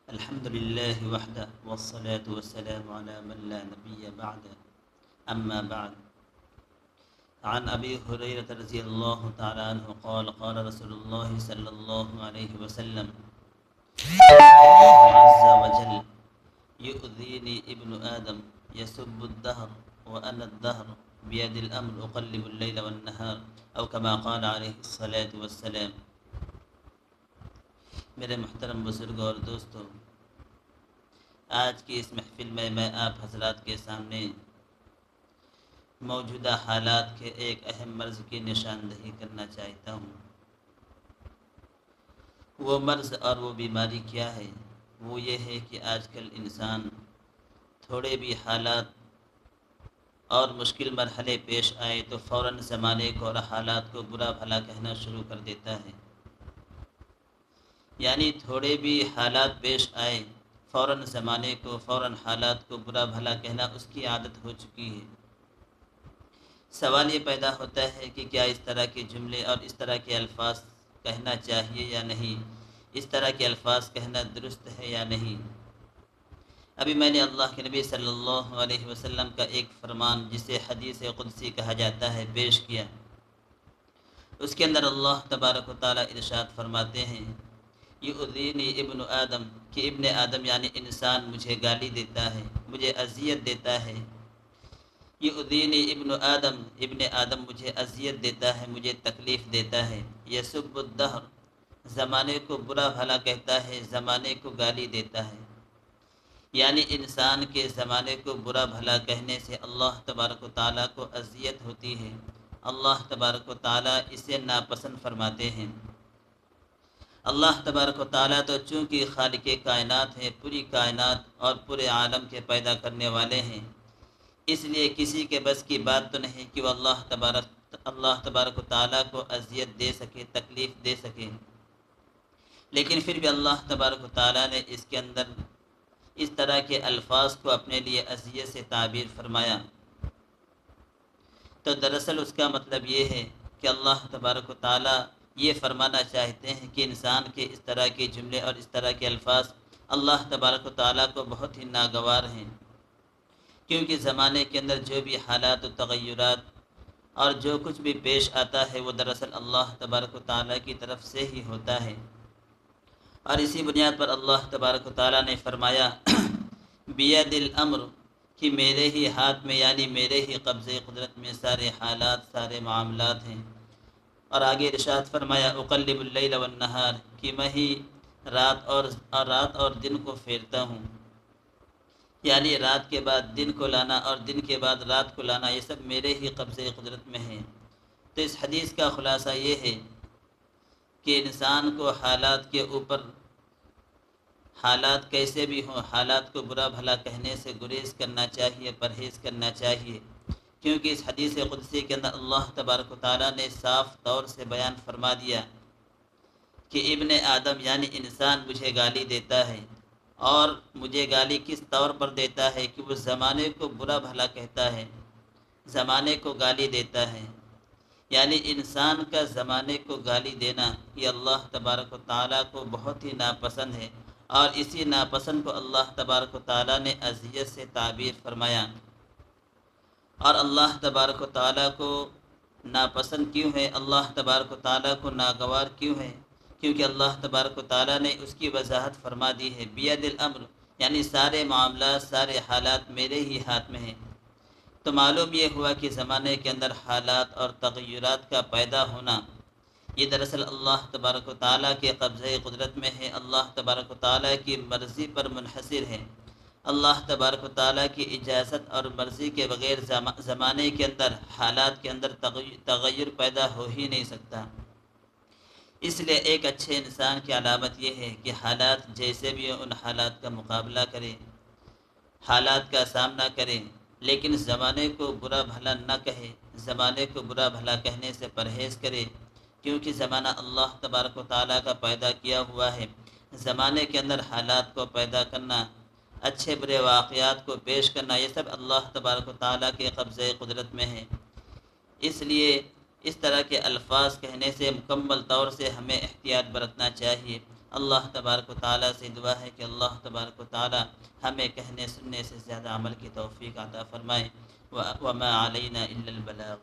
الحمد لله وحده والصلاة والسلام على من لا نبي بعده أما بعد. عن أبي هريرة رضي الله تعالى عنه قال قال رسول الله صلى الله عليه وسلم: الله عز وجل يؤذيني ابن آدم يسب الدهر وأنا الدهر بيد الأمر أقلب الليل والنهار أو كما قال عليه الصلاة والسلام. میرے محترم بزرگوں اور دوستوں، آج کی اس محفل میں آپ حضرات کے سامنے موجودہ حالات کے ایک اہم مرض کی نشاندہی کرنا چاہتا ہوں۔ وہ مرض اور وہ بیماری کیا ہے؟ وہ یہ ہے کہ آج کل انسان تھوڑے بھی حالات اور مشکل مرحلے پیش آئے تو فوراً زمانے کو اور حالات کو برا بھلا کہنا شروع کر دیتا ہے۔ یعنی تھوڑے بھی حالات پیش آئے فوراً زمانے کو، فوراً حالات کو برا بھلا کہنا اس کی عادت ہو چکی ہے۔ سوال یہ پیدا ہوتا ہے کہ کیا اس طرح کے جملے اور اس طرح کے الفاظ کہنا چاہیے یا نہیں؟ اس طرح کے الفاظ کہنا درست ہے یا نہیں؟ ابھی میں نے اللہ کے نبی صلی اللہ علیہ وسلم کا ایک فرمان، جسے حدیث قدسی کہا جاتا ہے، پیش کیا۔ اس کے اندر اللہ تبارک و تعالیٰ ارشاد فرماتے ہیں: یؤذینی ابن آدم، کہ ابن آدم یعنی انسان مجھے گالی دیتا ہے، مجھے اذیت دیتا ہے۔ یؤذینی ابن آدم، ابن آدم مجھے اذیت دیتا ہے، مجھے تکلیف دیتا ہے۔ یسب الدہر، زمانے کو برا بھلا کہتا ہے، زمانے کو گالی دیتا ہے۔ یعنی انسان کے زمانے کو برا بھلا کہنے سے اللہ تبارک و تعالیٰ کو اذیت ہوتی ہے، اللہ تبارک و تعالیٰ اسے ناپسند فرماتے ہیں۔ اللہ تبارک و تعالیٰ تو چونکہ خالق کائنات ہے، پوری کائنات اور پورے عالم کے پیدا کرنے والے ہیں، اس لیے کسی کے بس کی بات تو نہیں کہ وہ اللہ تبارک و تعالیٰ کو اذیت دے سکے، تکلیف دے سکے۔ لیکن پھر بھی اللہ تبارک و تعالیٰ نے اس کے اندر اس طرح کے الفاظ کو اپنے لیے اذیت سے تعبیر فرمایا۔ تو دراصل اس کا مطلب یہ ہے کہ اللہ تبارک و تعالیٰ یہ فرمانا چاہتے ہیں کہ انسان کے اس طرح کے جملے اور اس طرح کے الفاظ اللہ تبارک و تعالیٰ کو بہت ہی ناگوار ہیں، کیونکہ زمانے کے اندر جو بھی حالات و تغیرات اور جو کچھ بھی پیش آتا ہے وہ دراصل اللہ تبارک و تعالیٰ کی طرف سے ہی ہوتا ہے۔ اور اسی بنیاد پر اللہ تبارک و تعالیٰ نے فرمایا بید الامر، کہ میرے ہی ہاتھ میں یعنی میرے ہی قبضے قدرت میں سارے حالات، سارے معاملات ہیں۔ اور آگے ارشاد فرمایا اقلب اللیل والنہار، کہ میں ہی رات اور دن کو پھیرتا ہوں۔ یعنی رات کے بعد دن کو لانا اور دن کے بعد رات کو لانا، یہ سب میرے ہی قبضے قدرت میں ہے۔ تو اس حدیث کا خلاصہ یہ ہے کہ انسان کو حالات کے اوپر، حالات کیسے بھی ہوں، حالات کو برا بھلا کہنے سے گریز کرنا چاہیے، پرہیز کرنا چاہیے، کیونکہ اس حدیث قدسی کے اندر اللہ تبارک و تعالیٰ نے صاف طور سے بیان فرما دیا کہ ابن آدم یعنی انسان مجھے گالی دیتا ہے، اور مجھے گالی کس طور پر دیتا ہے کہ وہ زمانے کو برا بھلا کہتا ہے، زمانے کو گالی دیتا ہے۔ یعنی انسان کا زمانے کو گالی دینا یہ اللہ تبارک و تعالیٰ کو بہت ہی ناپسند ہے، اور اسی ناپسند کو اللہ تبارک و تعالیٰ نے اذیت سے تعبیر فرمایا۔ اور اللہ تبارک و تعالیٰ کو ناپسند کیوں ہے، اللہ تبارک و تعالیٰ کو ناگوار کیوں ہے؟ کیونکہ اللہ تبارک و تعالیٰ نے اس کی وضاحت فرما دی ہے بید الامر، یعنی سارے معاملات، سارے حالات میرے ہی ہاتھ میں ہیں۔ تو معلوم یہ ہوا کہ زمانے کے اندر حالات اور تغیرات کا پیدا ہونا یہ دراصل اللہ تبارک و تعالیٰ کے قبضۂ قدرت میں ہے، اللہ تبارک و تعالیٰ کی مرضی پر منحصر ہے۔ اللہ تبارک و تعالیٰ کی اجازت اور مرضی کے بغیر زمانے کے اندر، حالات کے اندر تغیر پیدا ہو ہی نہیں سکتا۔ اس لیے ایک اچھے انسان کی علامت یہ ہے کہ حالات جیسے بھی ہوں ان حالات کا مقابلہ کرے، حالات کا سامنا کرے، لیکن زمانے کو برا بھلا نہ کہے، زمانے کو برا بھلا کہنے سے پرہیز کرے، کیونکہ زمانہ اللہ تبارک و تعالیٰ کا پیدا کیا ہوا ہے۔ زمانے کے اندر حالات کو پیدا کرنا، اچھے برے واقعات کو پیش کرنا، یہ سب اللہ تبارک و تعالیٰ کے قبضۂ قدرت میں ہے۔ اس لیے اس طرح کے الفاظ کہنے سے مکمل طور سے ہمیں احتیاط برتنا چاہیے۔ اللہ تبارک و تعالیٰ سے دعا ہے کہ اللہ تبارک و تعالیٰ ہمیں کہنے سننے سے زیادہ عمل کی توفیق عطا فرمائے۔ وما علینا الا البلاغ۔